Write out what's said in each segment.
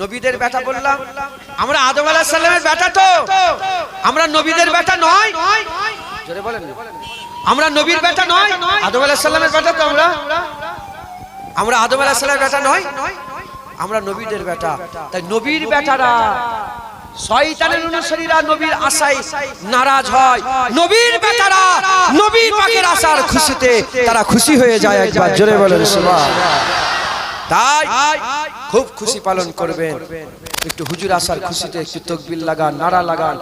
নবীদের বেটা বললাম, আমরা আদম আলাইহিস সালামের বেটা তো, আমরা নবীদের বেটা নয়? জোরে বলেন, আমরা নবীর বেটা নয়, আদম আলাইহিস সালামের বেটা তো আমরা আদম আলাইহিস সালামের বেটা নয়, আমরা নবীদের বেটা। তাই নবীর বেটারা শয়তানের অনুসারীরা নবীর আশায় নারাজ হয়, নবীর বেটারা নবীর পাকের আশার খুশিতে তারা খুশি হয়ে যায়। একবার জোরে বলেন সুবহানাল্লাহ। তাই খুব খুশি পালন করবেন, একটু হুজুর আসার খুশিতে একটু তাকবীর লাগান, নারা লাগান,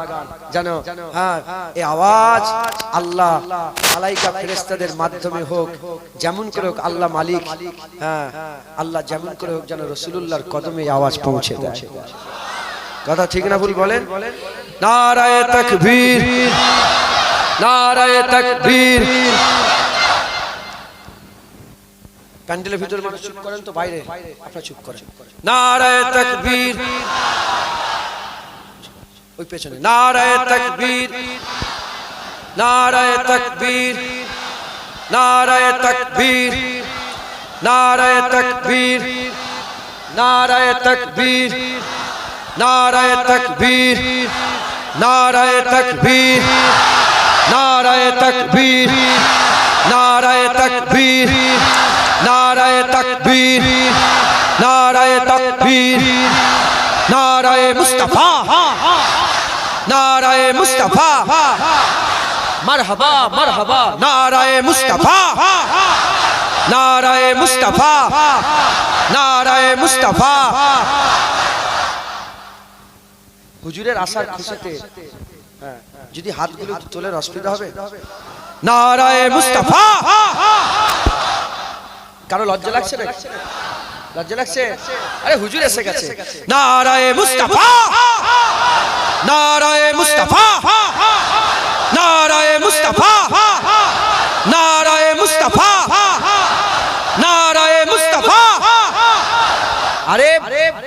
জানো হ্যাঁ এই আওয়াজ আল্লাহ মালাইকা ফেরেশতাদের মাধ্যমে হোক, যেমন করে হোক আল্লাহ মালিক, হ্যাঁ আল্লাহ যেমন করে হোক যেন রাসূলুল্লাহর কদমে আওয়াজ পৌঁছে দেয়। কথা ঠিক না ভুল বলেন? নারায়ে তাকবীর, নারায়ে তাকবীর। প্যান্ডেলের ভিতরে মানুষ চুপ করেন তো, বাইরে আপনারা চুপ করেন। নারায়ে তাকবীর, ওই পেছনে নারায়ে তাকবীর, নারায়ে তাকবীর, নারায়ে তাকবীর, নারায়ে তাকবীর, নারায়ে তাকবীর, নারায়ে তাকবীর, নারায়ে তাকবীর, নারায়ে তাকবীর, নারায়ে তাকবীর, নারায়ে তাকবীর, নারায়ে তাকবীর, নারায়ে মুস্তাফা, নারায়ে মুস্তাফা, মারহাবা মারহাবা, নারায়ে মুস্তাফা, নারায়ে মুস্তাফা, নারায়ে মুস্তাফা। হুজুরের আশার খুশিতে যদি হাতগুলো তোলেন অসুবিধা হবে? নারায়ে মুস্তাফা। কারো লজ্জা লাগছে না? লজ্জা লাগছে? আরে হুজুর এসে গেছে। নারায়ে মুস্তাফা, নারায়ে মুস্তাফা, নারায়ে মুস্তাফা, নারায়ে মুস্তাফা, নারায়ে মুস্তাফা। আরে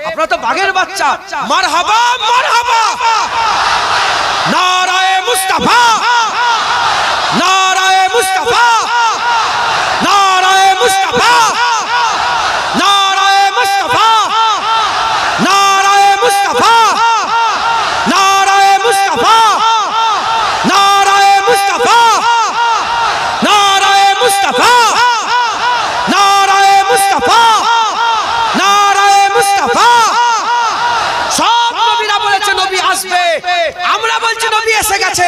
আপনারা তো বাঘের বাচ্চা, মারহাবা মারহাবা, নারায়ে মুস্তাফা, নারায়ে মুস্তাফা, নারায়ে মুস্তাফা, নারায়ে মুস্তাফা, নারায়ে মুস্তাফা, নারায়ে মুস্তাফা, নারায়ে মুস্তাফা, নারায়ে মুস্তাফা, নারায়ে মুস্তাফা, নারায়ে মুস্তাফা। সব নবীরা বলেছে নবী আসবে, আমরা বলছি নবী এসে গেছে।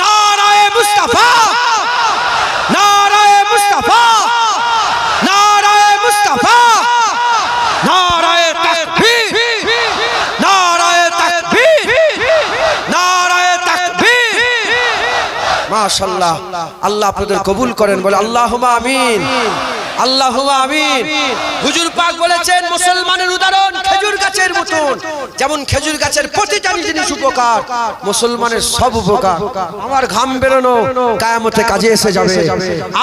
নারায়ে মুস্তাফা, নারায়ে মুস্তাফা, নারায়ে মুস্তাফা, নারায়ে তাকবীর, নারায়ে তাকবীর, নারায়ে তাকবীর। মাশাআল্লাহ, আল্লাহ আপনাদের কবুল করেন, বলে আল্লাহুম্মা আমিন, আল্লাহুম্মা আমিন। হুজুর পাক বলেছেন মুসলমানের উদাহরণ খেজুর গাছের মতন, যেমন খেজুর গাছের প্রতিটা জিনিস উপকার, মুসলমানের সব উপকার। আমার ঘাম বেরোনো কিয়ামতে কাজে এসে যাবে।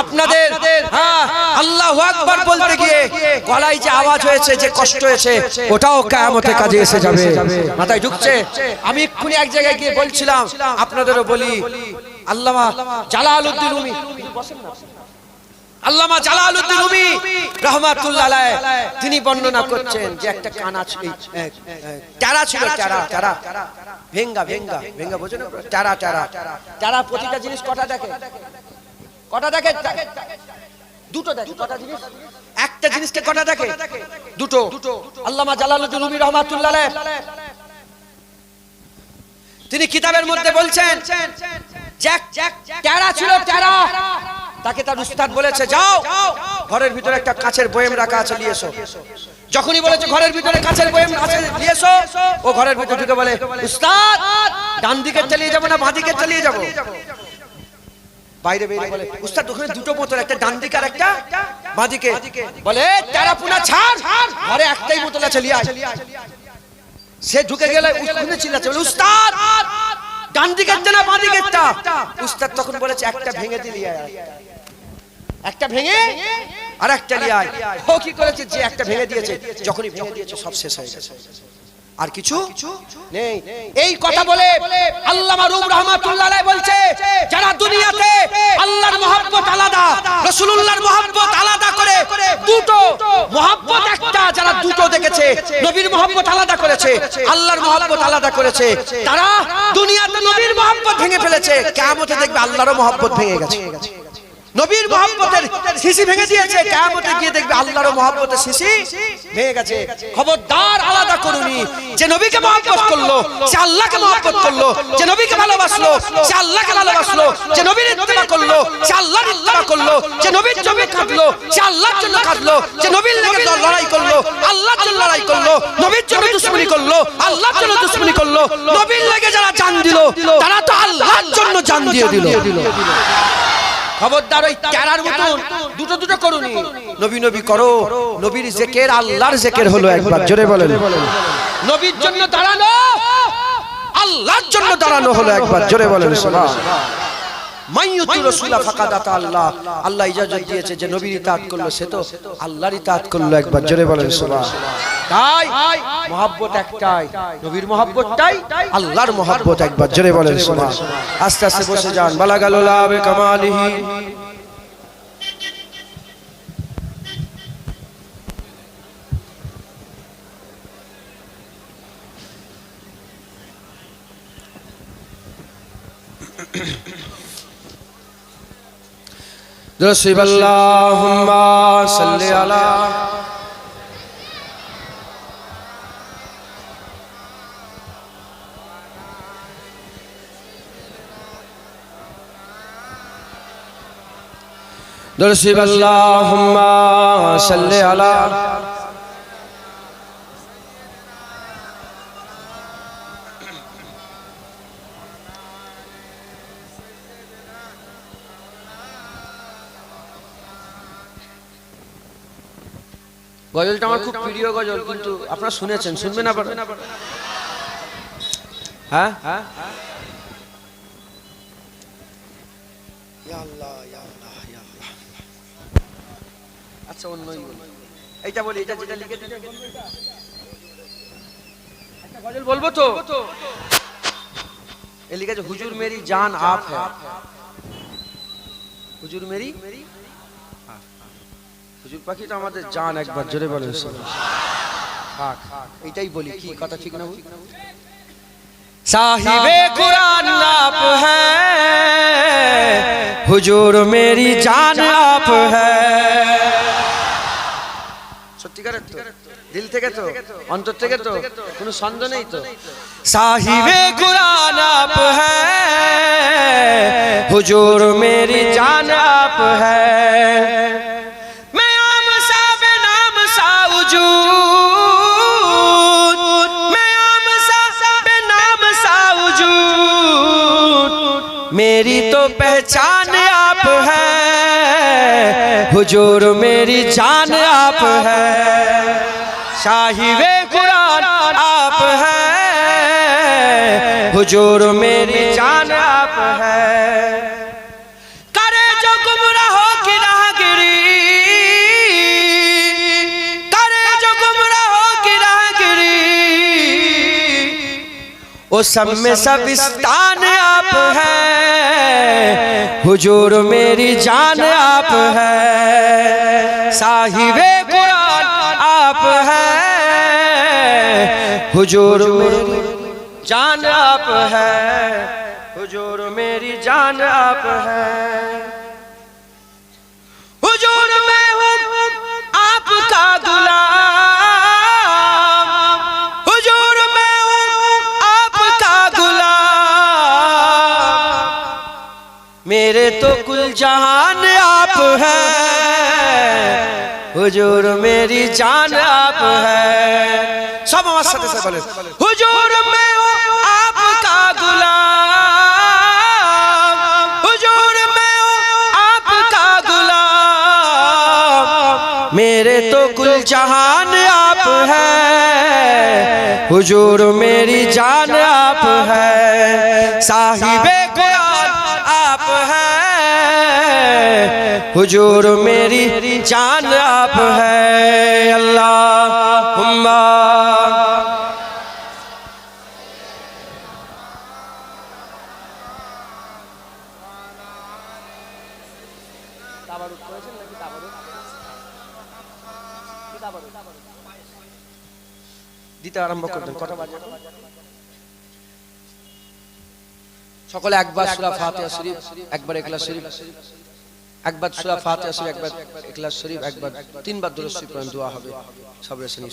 আপনাদের হ্যাঁ আল্লাহু আকবার বলতে গিয়ে গলায় যে আওয়াজ হয়েছে, যে কষ্ট হয়েছে, ওটাও কিয়ামতে কাজে এসে যাবে। মাথায় ঢুকছে? আমি এক্ষুনি এক জায়গায় গিয়ে বলছিলাম, আপনাদেরও বলি, আল্লামা জালালউদ্দিন রুমি, আল্লামা জালালউদ্দিন রুমি রাহমাতুল্লাহ আলাইহি, তিনি বর্ণনা করছেন যে একটা কানা টেরা ছিল, টেরা ভেঙ্গা ভেঙ্গা ভেঙ্গা, বোঝেন? টেরা টেরা টেরা প্রতিটা জিনিস কটা দেখে? কটা দেখে? দুটো দেখে। কটা জিনিস? একটা জিনিসকে কটা দেখে? দুটো। আল্লামা জালালউদ্দিন রুমি রাহমাতুল্লাহ আলাইহি তিনি কিতাবের মধ্যে বলছেন, টেরা ছিল, টেরা, তাকে তার উস্তাদ বলেছে যাও ঘরের ভিতরে একটা কাঁচের বয়াম রাখা আছে, নিয়ে এসো। যখনই বলেছে ঘরের ভিতরে কাঁচের বয়াম আছে নিয়ে এসো, ও ঘরের ভিতরে ঢুকে বলে, উস্তাদ ডান দিকে চালিয়ে যাবো না বাঁ দিকে চালিয়ে যাবো? বাইরে বেরিয়ে বলে, উস্তাদ ওখানে দুটো বোতল, একটা ডান দিকে আর একটা বাঁ দিকে। বলে টেরা পুনা ছাড়, ঘরে একটাই বোতল আছে, নিয়ে আয়। সে ঢুকে গেলে উস্তাদ চিল্লাচ্ছে, বলে উস্তাদ ডান দিকেরটা না বাঁ দিকেরটা? উস্তাদ তখন বলেছে একটা ভেঙে দিলি, একটা ভেঙে আর একটা নিয়ে আয়। ও কি করেছে, যে একটা ভেঙে দিয়েছে, যখনই ভেঙে দিয়েছে সব শেষ হয়ে গেছে। আর কিছু নেই। এই কথা বলে আল্লামা রুম রাহমাতুল্লাহ আলাইহি বলছে, যারা দুনিয়াতে আল্লাহর মহব্বত আলাদা, রাসূলুল্লাহর মহব্বত আলাদা করে দুটো মহব্বত একটা, যারা দুটো দেখেছে, নবীর মহব্বত আলাদা করেছে, আল্লাহর মহব্বত আলাদা করেছে, তারা দুনিয়াতে নবীর মহব্বত ভেঙে ফেলেছে, কিয়ামতে দেখবে আল্লাহর মহব্বত ভেঙে গেছে। নবীর মহব্বতের শিশি ভেঙে দিয়েছে, কিয়ামতে গিয়ে দেখবে আল্লাহর মহব্বতের শিশি ভেঙে গেছে। খবরদার আলাদা করুনি। যে নবীকে মহব্বত করলো সে আল্লাহকে মহব্বত করলো, যে নবীকে ভালোবাসলো সে আল্লাহকে ভালোবাসলো, যে নবীর ইত্তেবা করলো সে আল্লাহর ইত্তেবা করলো, যে নবীর জন্য কাঁদলো সে আল্লাহর জন্য কাঁদলো, যে নবীর লেগে লড়াই করলো আল্লাহর জন্য লড়াই করলো, নবীর জন্য দুশমনি করলো আল্লাহর জন্য দুশমনি করলো, নবীর লেগে যারা জান দিল তারা তো আল্লাহর জন্য জান দিয়ে দিল। খবরদার ওই ক্যারার মতন দুটো দুটো করুনি, নবী নবী করো। নবীর জিকির আল্লাহর জিকির হলো, একবার জোরে বলেন। নবীর জন্য দাঁড়ানো আল্লাহর জন্য দাঁড়ানো হলো, একবার জোরে বলেন সুবহানাল্লাহ। মাইয়ুতু রাসূলা ফাকাদ আতা আল্লাহ, আল্লাহ ইজাজত দিয়েছে যে নবীর ইতাআত করলো সে তো আল্লাহর ইতাআত করলো, একবার জোরে বলেন সুবহানাল্লাহ। তাই মহব্বত একটাই, নবীর মহব্বতটাই আল্লাহর মহব্বত, একবার জোরে বলেন সুবহানাল্লাহ। আস্তে আস্তে বসে যান। বালাগাল লাবে কামালিহি, দরুদ আল্লাহুম্মা সাল্লি আলা দরুদ আল্লাহুম্মা সাল্লি আলা গজলটা আমার খুব প্রিয় গজল, কিন্তু আপনারা শুনেছেন, শুনবেন আবার? হ্যাঁ হ্যাঁ, আচ্ছা অন্যই বলি, এইটা বলি, এটা যেটা লিখে দিতে একটা গজল বলবো তো। এ লিখেছে হুজুর মেরি জান আপ হ্যায়, হুজুর মেরি, হুজুর পাখি তো আমাদের জান, একবার জোরে বলেন থাক। এইটাই বলি, কি কথা ঠিক না? সাহিবে কুরআন আপ হ্যায়, হুজুর মেরি জান আপ হ্যায়। সত্যিকারের তো, দিল থেকে তো, অন্তর থেকে তো, কোনো সন্দেহ নেই তো। সাহিবে কুরআন আপ হ্যায়, হুজুর মেরি জান আপ হ্যায়। मेरी तो पहचान आप है, हुजूर मेरी जान आप है। साहिबे कुरान आप है, हुजूर मेरी जान आप है। करे जो गुमराहों की राहगिरी, करे जो गुमराहों की राहगिरी, ओ सब में सबिस्तान आप है, हुजूर मेरी जान आप है। साहिबे कुरान आप है, हुजूर मेरी जान आप है, हुजूर मेरी जान आप है। हुजूर मैं हूँ आपका गुलाम, हुजूर मैं हूँ आपका गुलाम, मेरे तो कुल जहान आप है, हुजूर मेरी जान आप है। सब हमारे साथ से बोले, हुजूर मैं हूँ आपका गुलाम, हुजूर मैं हूँ आपका गुलाम, मेरे तो कुल जहान आप है, हुजूर मेरी जान आप है। साहिबे कुरान आप है, हुजूर मेरी जान आप है। अल्लाहुम्मा তাবারুক করেছেন নাকি তাবারুক কি তাবারুক দিতে আরম্ভ করবেন কটা বাজে সকলে একবার সূরা ফাতিহা শরীফ একবার ইখলাস শরীফ একবার সূরা ফাতিহা শরীফ একবার ইখলাস শরীফ একবার তিনবার দুরূদ শরীফ পড়েন দোয়া হবে সবরে শুনি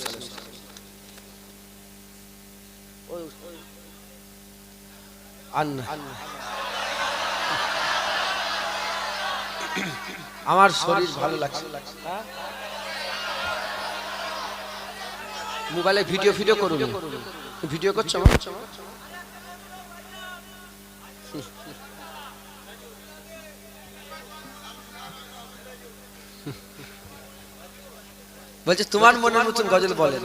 আমার শরীর ভালো লাগছে মোবাইলে ভিডিও করুন ভিডিও করছো বলছে তোমার মনের মতন গজল বলেন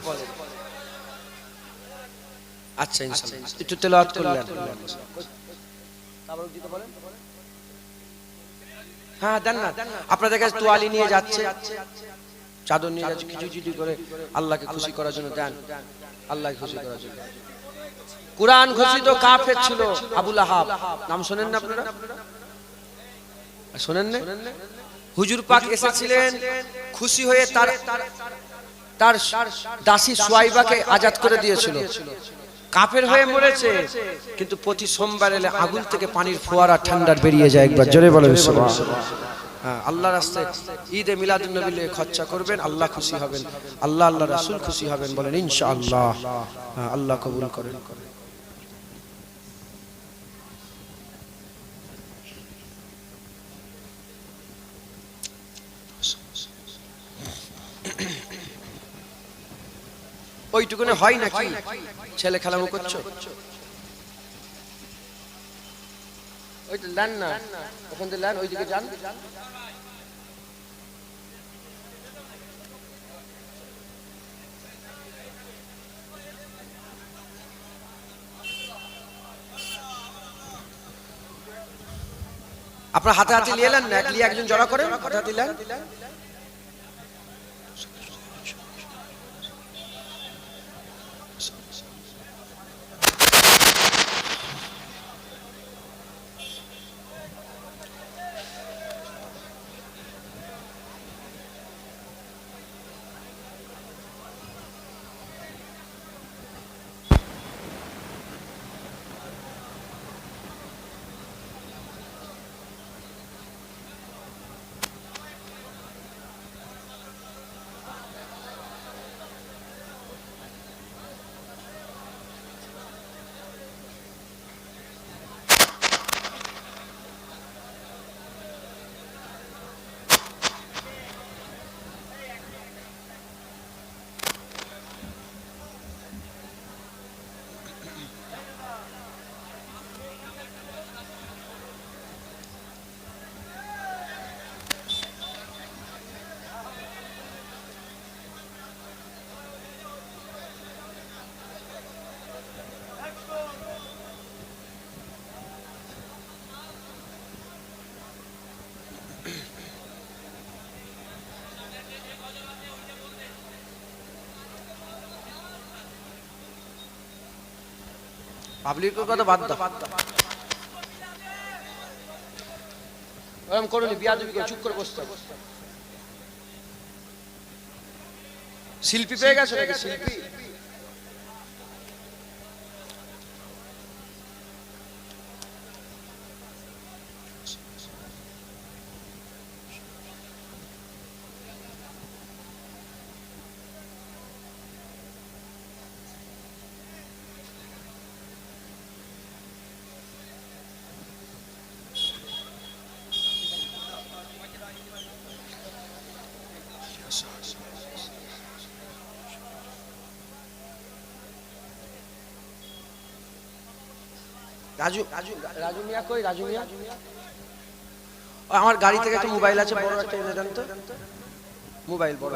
আচ্ছা ইনশাআল্লাহ একটু তেলাওয়াত করলেন তাবারুক দিতে বলেন হ্যাঁ দেন না আপনাদের কাছে তোয়ালি নিয়ে যাচ্ছে চাদর নিয়ে যাচ্ছে কিছু করে আল্লাহকে খুশি করার জন্য দেন আল্লাহকে খুশি করার জন্য কুরআন ঘোষিত কাফের ছিল আবু লাহাব নাম শুনেন না আপনারা শুনেন না হুজুর পাক এসেছিলেন খুশি হয়ে তার দাসী সুয়াইবাকে আজাদ করে দিয়েছিল কাফের হয়ে মরেছে কিন্তু প্রতি সোমবার এলে আগুন থেকে পানির ফোয়ারা ঠান্ডার বেরিয়ে যায় একবার জোরে বলেন সুবহানাল্লাহ হ্যাঁ আল্লাহর রাস্তায় ঈদে মিলাদুন নবী লে খরচা করবেন আল্লাহ খুশি হবেন আল্লাহ রাসূল খুশি হবেন বলেন ইনশাআল্লাহ আল্লাহ কবুল করেন ওইটুকুনে হয় নাকি ছেলে খেলামো করছো ওইটা লেন না ওখান থেকে লেন ওইদিকে যান আপনার হাতে হাতে নিয়ে এলেন না একজন জড়া করেন হাতে হাতে নেন পাবলিকের কথা বাদ দাও এরকম করুন বিয়াদবি করে চুপ করে বসতে শিল্পী পেয়ে গেছে নাকি শিল্পী রাজু মিয়া কই রাজু মিয়া আমার গাড়ি থেকে একটা মোবাইল আছে বড় একটা এনে দেন তো মোবাইল বড়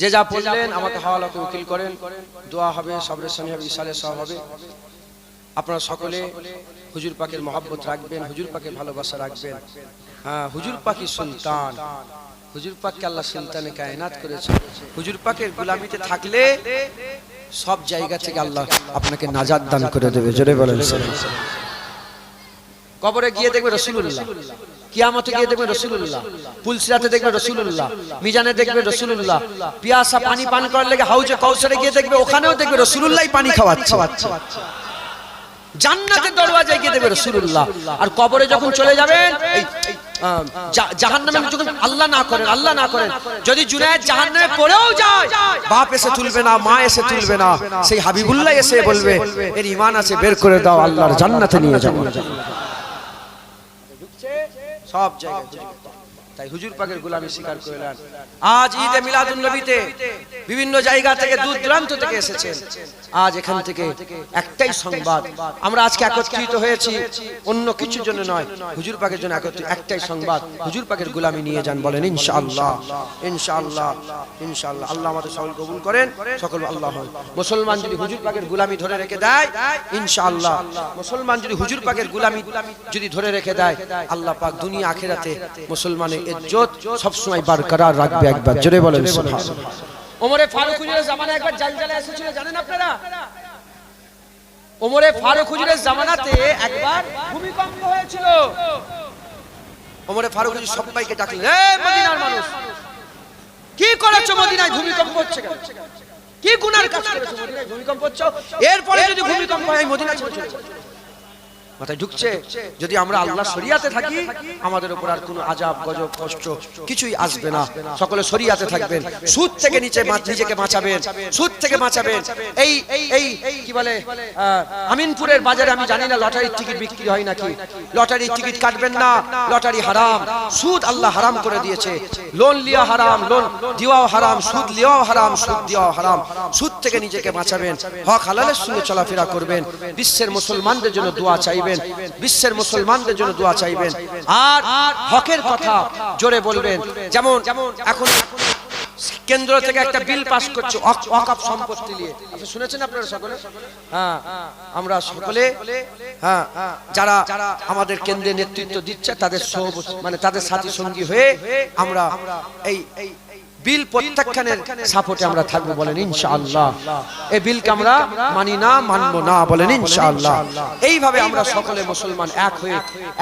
যে যা বললেন আমাকে হাওয়ালা করে উকিল করেন দোয়া হবে সবরের সামনে হবে ইসালে সব হবে আপনারা সকলে হুজুর পাকের মহব্বত রাখবেন হুজুর পাকের ভালোবাসা রাখবেন হ্যাঁ হুজুর পাকি সুলতান হুজুর পাককে আল্লাহ সুলতানে কায়নাত করেছে হুজুর পাকের গোলামিতে থাকলে সব জায়গা থেকে আল্লাহ আপনাকে নাজাত দান করে দেবে। জোরে বলেন। কবরে গিয়ে দেখবে রাসূলুল্লাহ, কিয়ামতে গিয়ে দেখবে রাসূলুল্লাহ, পুলসিরাতে দেখবে রাসূলুল্লাহ, মিজানে দেখবে রাসূলুল্লাহ, পিয়াসা পানি পান করার লাগে হাউজে কাউসারে গিয়ে দেখবে, ওখানেও দেখবে রাসূলুল্লাহই পানি খাওয়াচ্ছে। জান্নাতের দরওয়াজায় গিয়ে দেখবে রাসূলুল্লাহ। আর কবরে যখন চলে যাবেন, এই জাহান্নামে যখন আল্লাহ না করেন যদি জুনায়েদ জাহান্নামে পড়েও যায়, বাপ এসে তুলবে না, মা এসে তুলবে না, সেই হাবিবুল্লাহ এসে বলবে এর ঈমান আছে, বের করে দাও, আল্লাহর জান্নাতে নিয়ে যাও। সব জায়গায় তাই হুজুর পাকের গোলামি স্বীকার করলেন। আজ ঈদে মিলাদুন নবীতে বিভিন্ন জায়গা থেকে দূর দূরান্ত থেকে এসেছেন। আজ এখান থেকে একটাই সংবাদ, আমরা আজকে একত্রিত হয়েছি অন্য কিছুর জন্য নয়, হুজুর পাকের জন্য একটাই সংবাদ, হুজুর পাকের গোলামি নিয়ে যান। বলেন ইনশাআল্লাহ, ইনশাআল্লাহ, ইনশাআল্লাহ। আল্লাহ আমাদের সকল কবুল করেন, সকল আল্লাহ। মুসলমান যদি হুজুর পাকের গোলামি ধরে রেখে দেয়, ইনশাআল্লাহ, মুসলমান যদি হুজুর পাকের গোলামি যদি ধরে রেখে দেয়, আল্লাহ পাক দুনিয়া আখিরাতে মুসলমানের ইজ্জত সব সময় বরকরার রাখবে। একবার জোরে বলেন সুবহানাল্লাহ। ওমরে ফারুক হুজুরের জামানায় একবার জালজালা এসেছিল, জানেন আপনারা? ওমরে ফারুক হুজুরের জামানাতে একবার ভূমিকম্প হয়েছিল। ওমরে ফারুক হুজুর সবাইকে ডাকলেন, এই মদিনার মানুষ, কি করেছো মদিনায়? ভূমিকম্প হচ্ছে কেন? কি গুনার কাজ করেছো মদিনায় ভূমিকম্প হচ্ছে? এরপরে যদি ভূমিকম্প হয় মদিনা ছেড়ে চলে যাবে। মাথায় ঢুকছে? যদি আমরা আল্লাহ শরিয়াতে থাকি, আমাদের উপর আর কোনো আযাব গজব কষ্ট কিছুই আসবে না। সকলে শরিয়াতে থাকবেন, সুদ থেকে নিজেকে বাঁচাবেন, সুদ থেকে বাঁচাবেন। এই এই কি বলে আমিনপুরের বাজারে আমি জানি না লটারির টিকিট বিক্রি হয় নাকি, লটারির টিকিট কাটবেন না, লটারি হারাম, সুদ আল্লাহ হারাম করে দিয়েছে। লোন লিয়া হারাম, লোন দেওয়াও হারাম, সুদ লিয়াও হারাম, সুদ দেওয়াও হারাম। সুদ থেকে নিজেকে বাঁচাবেন, হক হালালের সঙ্গে চলাফেরা করবেন, বিশ্বের মুসলমানদের জন্য দোয়া চাইবেন, বিশ্বের মুসলমানদের জন্য দোয়া চাইবেন, আর হকের কথা জোরে বলবেন। যেমন এখন কেন্দ্র থেকে একটা বিল পাস করছে ওয়াকফ সম্পত্তি নিয়ে, আপনি শুনেছেন আপনারা সকলে? হ্যাঁ, আমরা সকলে, হ্যাঁ, যারা আমাদের কেন্দ্রে নেতৃত্ব দিচ্ছে তাদের মানে তাদের সাথী সঙ্গী হয়ে আমরা এই বিল প্রত্যাখ্যানের সাপোর্টে আমরা থাকবো। বলেন ইনশাআল্লাহ। এই বিলকে আমরা মানি না, মানবো না। বলেন ইনশাআল্লাহ। এইভাবে আমরা সকলে মুসলমান এক হয়ে,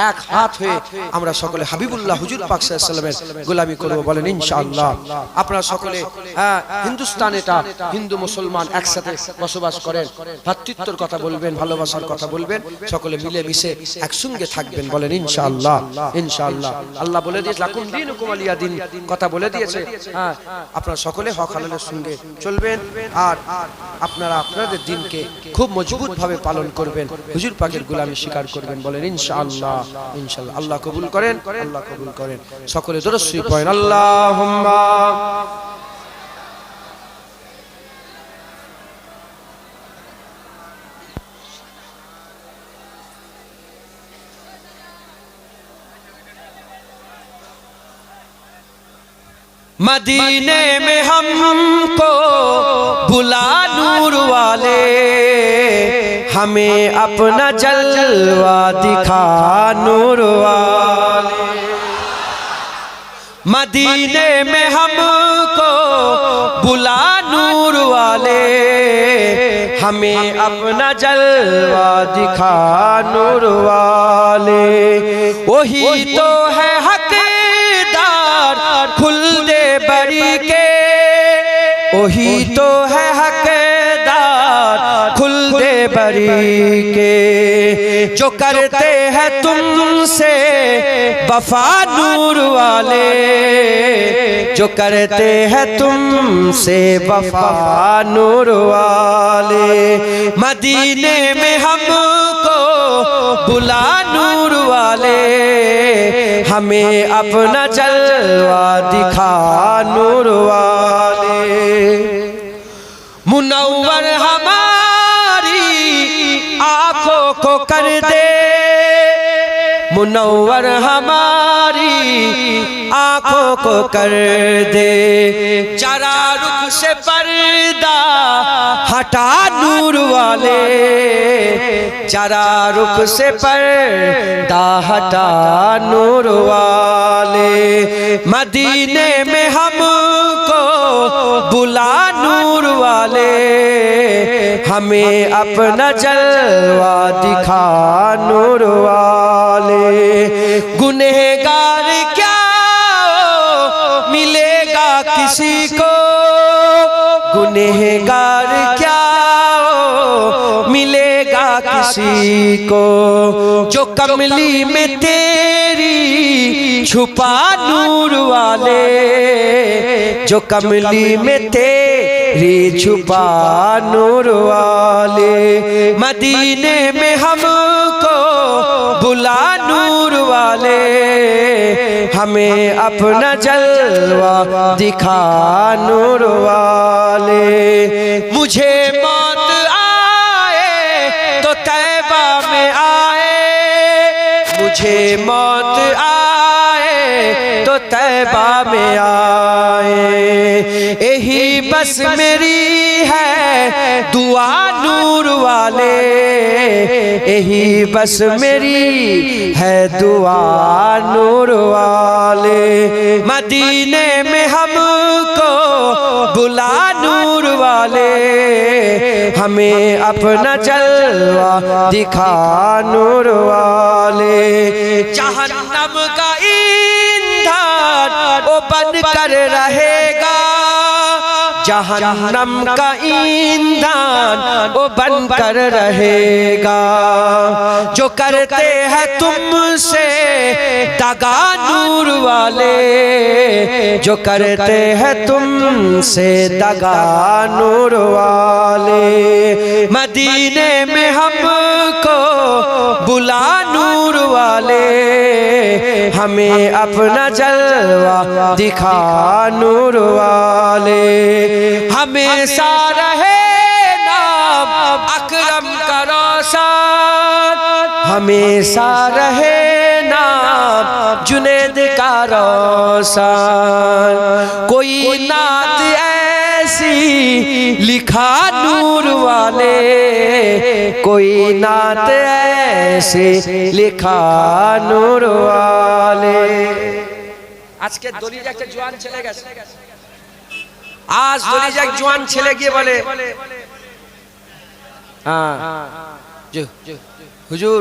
এক হাত হয়ে আমরা সকলে হাবিবুল্লাহ হুজুর পাক সাল্লাল্লাহু আলাইহি ওয়াসাল্লামের গোলামি করব। বলেন ইনশাআল্লাহ। আপনারা সকলে হিন্দুস্তান, এটা হিন্দু মুসলমান একসাথে বসবাস করেন, ভ্রাতৃত্বের কথা বলবেন, ভালোবাসার কথা বলবেন, সকলে মিলে মিশে একসঙ্গে থাকবেন। বলেন ইনশাআল্লাহ, ইনশাআল্লাহ। আল্লাহ বলে দিয়েছে লাকুম দীনুকুম ওয়ালিয়া দীন, কথা বলে দিয়েছে। আপনারা সকলে হক হালালের সঙ্গে চলবেন, আর আপনারা আপনাদের দিনকে খুব মজবুত ভাবে পালন করবেন, হুজুর পাকের গোলামি স্বীকার করবেন। বলেন ইনশাআল্লাহ, ইনশাআল্লাহ। আল্লাহ কবুল করেন, আল্লাহ কবুল করেন। সকলে দরুদ শরীফ পড়েন। আল্লাহুম্মা मदीने में हमको बुला नूर वाले, हमें अपना जलवा दिखा नूर वाले। मदीने में हमको बुला नूर वाले, हमें अपना जलवा दिखा नूर वाले। वही तो है हकदार खुल दे बरी के, वही तो है हकदार खुल दे बरी के, जो करते हैं तुमसे वफा नूर वाले, जो करते हैं तुमसे वफा नूर वाले। मदीने में हमको बुला नूर वाले, हमें अपना जलवा दिखा नूर वाले। मुनव्वर हमारी आंखों को कर दे, मुनव्वर हमारी आंखों को कर दे, जरा रुख से पर्दा हटा नूर वाले, जरा रुख से पर्दा हटा नूर वाले। मदीने में हमको बुला नूर वाले, हमें अपना जलवा दिखा नूर वाले। गुनहगार क्या मिलेगा किसी को, गुनहगार क्या मिलेगा किसी को, जो कमली में तेरी छुपा नूर वाले, जो कमली में तेरी छुपा नूर वाले। मदीने में हमको बुला नूर वाले, हमें अपना जलवा दिखा नूर वाले। मुझे मौत आए तो तैबा में आए, मुझे मौत आए तो तैबा में आए। यही बस मेरी है दुआ नूर वाले, यही बस मेरी है दुआ नूर वाले। मदीने में हमको बुला नूर वाले, हमें अपना जलवा दिखा नूर वाले। जहन्नम का ईंधन वो बन कर रहेगा, जहन्नम का ईंधन वो बन कर रहेगा। जो करते हैं तुमसे दगा नूर वाले, जो करते हैं तुमसे दगा नूर वाले। मदीने में हमको बुला नूर वाले, हमें अपना जलवा दिखा नूर वाले। हमेशा रहे नाम अकरम का रोशन, हमेशा रहे नाम जुनैद का रोशन। कोई नात ऐसी लिखा नूर वाले, कोई नात ऐसी लिखा नूर वाले। आज के दलिया के जवान चले गए, आज दलिया एक जवान ছেলে গিয়ে বলে হ্যাঁ হুজুর,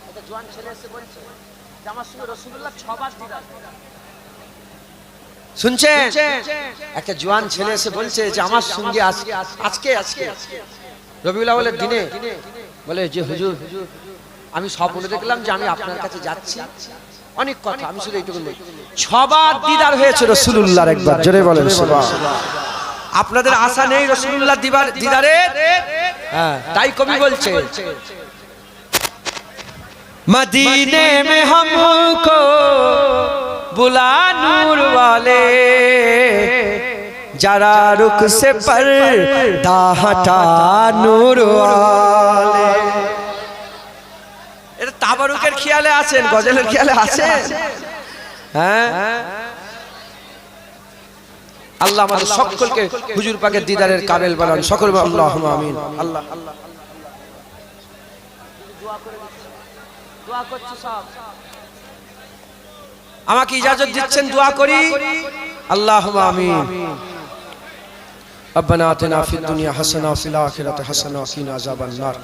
একটা জওয়ান ছেলে এসে বলছে যে আমার সঙ্গে রাসূলুল্লাহ 6 বার দিদার। শুনছেন? একটা জওয়ান ছেলে এসে বলছে যে আমার সঙ্গে আজকে রবিউল আউয়ালের দিনে বলে যে হুজুর আমি স্বপ্নে দেখলাম যে আমি আপনার কাছে যাচ্ছি, অনেক কথা, আমি শুধু এইটুকু বলি 6 বার দিদার হয়েছে রাসূলুল্লাহর। একবার জোরে বলেন সুবহানাল্লাহ। আপনাদের আশা নেই রাসূলুল্লাহ দিদারের? হ্যাঁ, তাই কবি বলছে मदीने में हमको बुला नूर वाले, जरा रुख से पर्दा हटा नूर वाले। এটা তাবারুকের খেয়ালে আছেন, গজলের খেয়ালে আছেন? হ্যাঁ, আল্লাহ আমাদের সকলকে হুজুর পাকের দিদারের কাবিল বানান। সকল আল্লাহুম্মা আমিন। আল্লাহ আল্লাহ দোয়া করছি সব, আমাকে ইজাজত দিচ্ছেন দোয়া করি। আল্লাহুম্মা আমিন। ربنا آتنا في الدنيا حسنة وفي الآخرة حسنة وقنا عذاب النار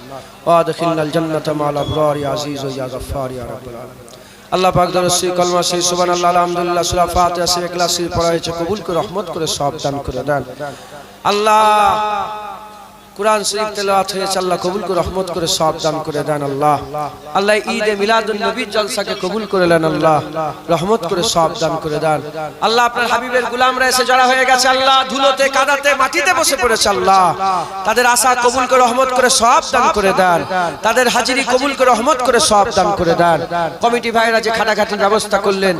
وادخلنا الجنة مع الأبرار يا عزيز يا غفار يا رب العالمين। আল্লাহ পাক দরুদ কলমা সেই সুবহানাল্লাহ আলহামদুলিল্লাহ সূরা ফাতিহা সেই ইখলাস সেই পড়া হয়েছে, কবুল করে রহমত করে সওয়াব দান করে দেন। আল্লাহ কুরআন শরীফ তেলাওয়াত হয়েছে, আল্লাহ কবুল করে রহমত করে সওয়াব দান করে দেন। আল্লাহ আল্লাহ ঈদে মিলাদুন নবী জলসাকে কবুল করে নেন, আল্লাহ রহমত করে সওয়াব দান করে দেন। আল্লাহ আপনার হাবিবের গোলামরা এসে জড়া হয়ে গেছে, আল্লাহ ধুলোতে কাদাতে মাটিতে বসে পড়েছে, আল্লাহ তাদের আশা কবুল করে রহমত করে সওয়াব দান করে দেন, তাদের হাজিরি কবুল করে রহমত করে সওয়াব দান করে দেন। কমিটি ভাইরা যে খাটাখাটির ব্যবস্থা করলেন,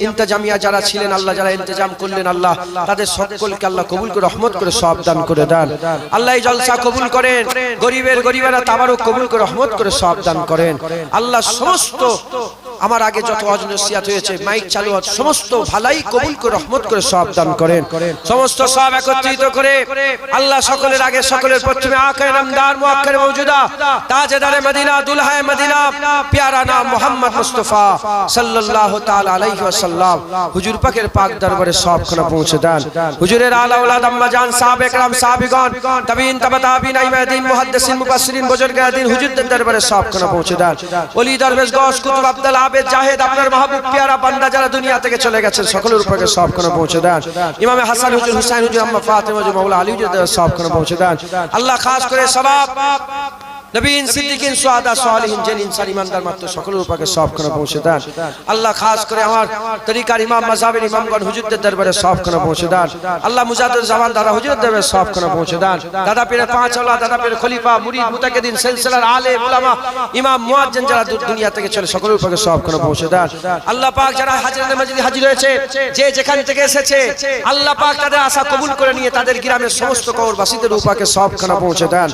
ইন্তেজামিয়া যারা ছিলেন, আল্লাহ যারা ইন্তেজাম করলেন, আল্লাহ তাদের সকলকে আল্লাহ কবুল করে রহমত করে সওয়াব দান করে দেন। আল্লাহ এই জলসা কবুল করেন, গরিবেরা তাবারুক কবুল করে রহমত করে সওয়াব দান করেন। আল্লাহ সমস্ত আমার আগে যত ওয়াজ নসিহত হয়েছে মাইক চালু আছে সমস্ত ভালাই কবুল করে রহমত করে সওয়াব দান করেন সমস্ত সওয়াব একত্রিত করে আল্লাহ সকলের আগে সকলের প্রথমে আকায়ে নামদার মুআক্কারে মওজুদা তাজদারে মদিনা দুলহায়ে মদিনা প্যারা নাম মুহাম্মদ মুস্তাফা সাল্লাল্লাহু তাআলা আলাইহি ওয়াসাল্লাম হুজুর পাকের পাক দরবারে সওয়াবখানা পৌঁছে দেন হুজুরের আলা ওলাদ আম্মা জান সাহাবে کرام সাহাবীগণ তাবিঈন তাবা তাবিঈন আইমাদিন মুহাদ্দিসিন মুফাসসিরিন বুজুর্গাদিন হুজুরদের দরবারে সওয়াবখানা পৌঁছে দেন ওলি দরবেশ গওস কুতুব আব্দুল আবেদ জাহেদ আপনার মাহবুব প্যারা বান্দা যারা দুনিয়া থেকে চলে গেছেন সকলের উপরে সওয়াবখানা পৌঁছে দেন ইমামে হাসান হুজুর হুসাইন হুজুর আম্মা ফাতেমা হুজুর মাওলা আলী হুজুরদের সওয়াবখানা পৌঁছে দেন আল্লাহ খাস করে সওয়াব নবীন সিদ্দিকিন সুহাদা সালিহিন জিন ইনসান ইমানদার মাত্র সকলের উপরে সওয়াবখানা পৌঁছে দেন আল্লাহ খাস করে আমার তরিকার ইমাম মাযহাবের ইমামগণ হুজুরদের দরবারে সওয়াবখানা পৌঁছে দেন আল্লাহ মুজাদ্দিদ জামান দাদা হুজুরদের দরবারে সওয়াবখানা পৌঁছে দেন দাদা পীরের পাঁচ আওলাদ দাদা পীরের খলিফা মুরিদ মুতাকিদিন সিলসিলার আলেম উলামা ইমাম মুয়াজ্জিন যারা দুনিয়া থেকে চলে সকলের উপরে সওয়াবখানা পৌঁছে দেন আল্লাহ পাক যারা হাজিরাতুল মসজিদে হাজির হয়েছে যে যেখান থেকে এসেছে আল্লাহ পাক তাদের আশা কবুল করে নিয়ে তাদের গ্রামের সমস্ত কবরবাসীদের উপরে সওয়াবখানা পৌঁছে দেন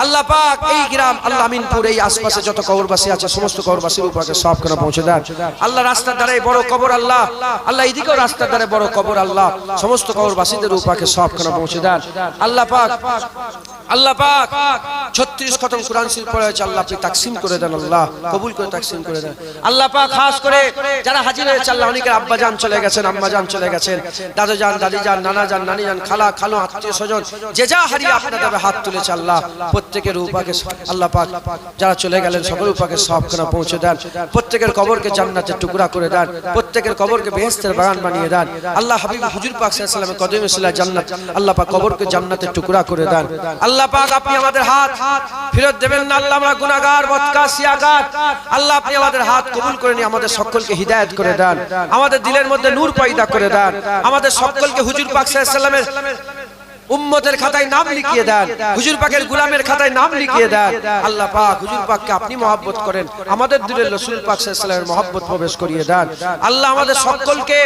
আল্লাহ পাক এই গ্রাম আল্লাহ আমিনপুর এই আশপাশে যত কবরবাসী আছে সমস্ত কবরবাসীর উপরে সওয়াবখানা পৌঁছে দেন আল্লাহ রাস্তার ধারে বড় কবর আল্লাহ এদিকেও রাস্তার ধারে বড় কবর আল্লাহ সমস্ত কবরবাসীদের উপরে সওয়াবখানা পৌঁছে দেন আল্লাহ পাক 36 খতম কোরআন শরীফ পড়া হয়েছে আল্লাহ আপনি তাকসিম করে দেন আল্লাহ কবুল করে তাকসিম করে দেন আল্লাহ পাক খাস করে যারা হাজির হয়েছে আল্লাহ অনেকের আব্বা জান চলে গেছেন আম্মা জান চলে গেছেন দাদু জান দাদি জান নানা জান নানি জান খালা খালু আত্মীয় স্বজন যে যা হারিয়ে আপনাদের হাত তুলেছে আল্লাহ প্রত্যেকের উপরে আল্লাহ পাক যারা চলে গেলেন সকলের উপরে সওয়াবখানা পৌঁছে দেন প্রত্যেকের কবরকে জান্নাতের টুকরা করে দেন প্রত্যেকের কবরকে বেহেশতের বাগান বানিয়ে দেন আল্লাহ হাবিব হুজুর পাক সাল্লাল্লাহু আলাইহি ওয়াসাল্লামের কদমে সিলায় জান্নাত আল্লাহ পাক কবরকে জান্নাতের টুকরা করে দেন আল্লাহ পাক আপনি আমাদের হাত ফেরত দেবেন না আল্লাহ আমরা গুনাহগার বদকার সিয়াকার আল্লাহ আপনি আমাদের হাত কবুল করে নিয়ে আমাদের সকলকে হিদায়াত করে দেন আমাদের দিলের মধ্যে নূর পয়দা করে দেন আমাদের সকলকে হুজুর পাক সাল্লাল্লাহু আলাইহি ওয়াসাল্লামের উম্মতের খাতায় নাম লিখিয়ে দেন হুজুর পাকের গোলামের খাতায় নাম লিখিয়ে দেন আল্লাহ পাক হুজুর পাককে আপনি মহব্বত করেন আমাদের দিলে রাসূল পাক সাল্লাল্লাহু আলাইহি ওয়াসাল্লামের মহব্বত প্রবেশ করিয়ে দেন আল্লাহ আমাদের সকলকে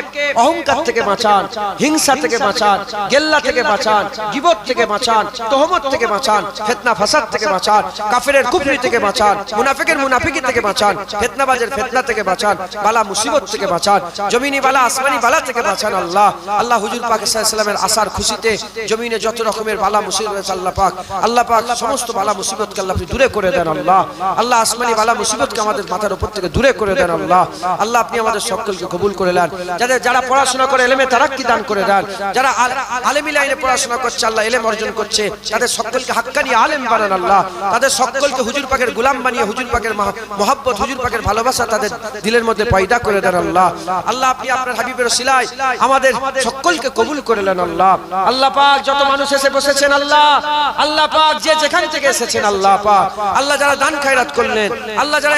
অহংকার থেকে বাঁচান হিংসা থেকে বাঁচান গেল্লা থেকে বাঁচান গীবত থেকে বাঁচান তহমত থেকে বাঁচান ফিতনা ফাসাদ থেকে বাঁচান কাফিরের কুফরি থেকে বাঁচান মুনাফিকের মুনাফিকি থেকে বাঁচান ফিতনাবাজের ফিতনা থেকে বাঁচান বালা মুসিবত থেকে বাঁচান জমিনি বালা আসমানি বালা থেকে বাঁচান আল্লাহ হুজুর পাক সাল্লাল্লাহু আলাইহি ওয়াসাল্লামের আসার খুশিতে জমিনে যত রকমের বালা মুসিবত আল্লাহ পাক সমস্ত বালা মুসিবতকে আল্লাহ আপনি দূরে করে দেন আল্লাহ আসমানি বালা মুসিবতকে আমাদের মাথার উপর থেকে দূরে করে দেন আল্লাহ আপনি আমাদের সকলকে কবুল করে নেন যারা পড়াশোনা করে ইলমে তারাক্কি দান করে দেন যারা আলেমি লাইনে পড়াশোনা করছে আল্লাহ ইলম অর্জন করছে তাদের সকলকে হাক্কানি আলেম বানান আল্লাহ তাদের সকলকে হুজুর পাকের গোলাম বানিয়ে হুজুর পাকের মহব্বত হুজুর পাকের ভালোবাসা তাদের দিলের মধ্যে পয়দা করে দেন আল্লাহ আপনি আপনার হাবিবের ওসিলায় আমাদের সকলকে কবুল করে নেন আল্লাহ পাক যত মানুষ এসে বসেছেন আল্লাহ পাক যে যেখান থেকে এসেছেন আল্লাহ পাক আল্লাহ যারা দান খায়রাত করলেন আল্লাহ যারা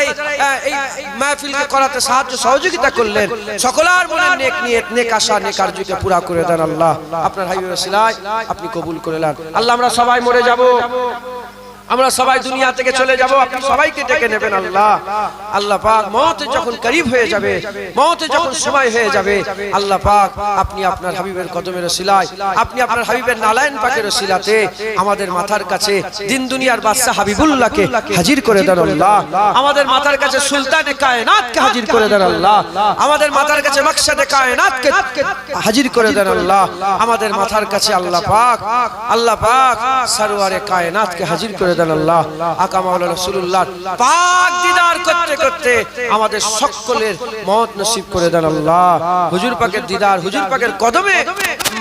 এই মাহফিলকে করাতে সাহায্য সহযোগিতা করলেন সকলের মনের নেক নিয়ত নেক আশা নেক আরজুকে পুরা করে দেন আল্লাহ আপনার হাবিবের ওসিলায় আপনি কবুল করে নেন আল্লাহ আমরা সবাই মরে যাব আমরা সবাই দুনিয়া থেকে চলে যাব আপনি সবাইকে ডেকে নেবেন আল্লাহ পাক মওত যখন করিব হয়ে যাবে মওত যখন সময় হয়ে যাবে আল্লাহ পাক আপনি আপনার হাবিবের কদমের ওসিলায় আপনি আপনার হাবিবের নালায়েন পাকের ওসিলাতে আমাদের মাথার কাছে দিন দুনিয়ার বাদশা হাবিবুল্লাহকে হাজির করে দেন আল্লাহ আমাদের মাথার কাছে সুলতানে কায়নাতকে হাজির করে দেন আল্লাহ আমাদের মাথার কাছে মাকসাদে কায়নাতকে হাজির করে দেন আল্লাহ আমাদের মাথার কাছে আল্লাহ পাক সরওয়ারে কায়নাতকে হাজির করে আল্লাহ আকা মাওলানা রাসূলুল্লাহ পাক দিদার করতে করতে আমাদের সকলের মওত নসিব করে দেন আল্লাহ হুজুর পাকের দিদার হুজুর পাকের কদমে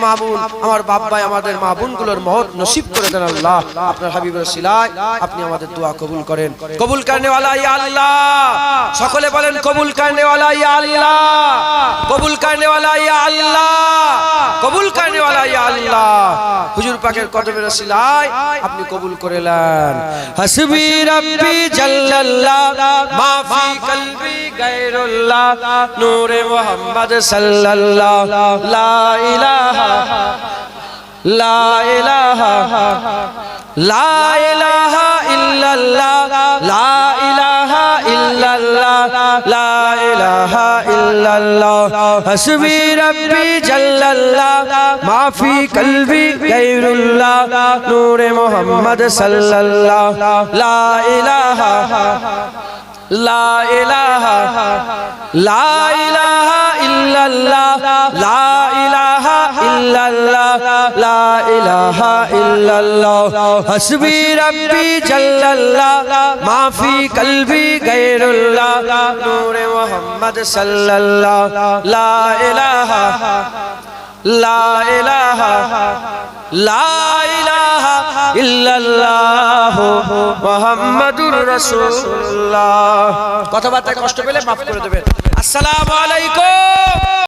মামুন আমার বাপ ভাই আমাদের মা বোনগুলোর মওত নসিব করে দেন আল্লাহ আপনার হাবিবের ওসিলায় আপনি আমাদের দোয়া কবুল করেন কবুল করনে ওয়ালা ইয়া আল্লাহ সকলে বলেন কবুল করনে ওয়ালা ইয়া আল্লাহ কবুল করনে ওয়ালা ইয়া আল্লাহ কবুল করনে ওয়ালা ইয়া আল্লাহ হুজুর পাকের কদমের ওসিলায় আপনি কবুল করে নেন হাসবি রাব্বি জাল্লাল্লাহ মা ফি কলবি গায়রুল্লাহ নূরে মুহাম্মদ সাল্লাল্লাহ লা ইলাহা লা ইলাহা লা ইলাহা ইল্লাল্লাহ লা ইলাহা ইল্লাল্লাহ লা ইলাহা ইল্লাল্লাহ হাসবি রাব্বি জাল্লাল্লাহ মা ফি কলবি গায়রুল্লাহ নূরে মুহাম্মদ সাল্লাল্লাহ লা ইলাহা লা ইলাহা ইল্লাল্লাহ লা ইলাহা ইল্লাল্লাহ লা ইলাহা ইল্লাল্লাহ হাসবি রাব্বি জাল্লাল্লাহ মা ফি কলবি গায়রুল্লাহ নূরে মুহাম্মদ সাল্লাল্লাহ লা ইলাহা ইল্লাল্লাহ মুহাম্মাদুর রাসূলুল্লাহ। কথাবার্তা কষ্ট পেলে মাফ করে দেবেন। আসসালামু আলাইকুম।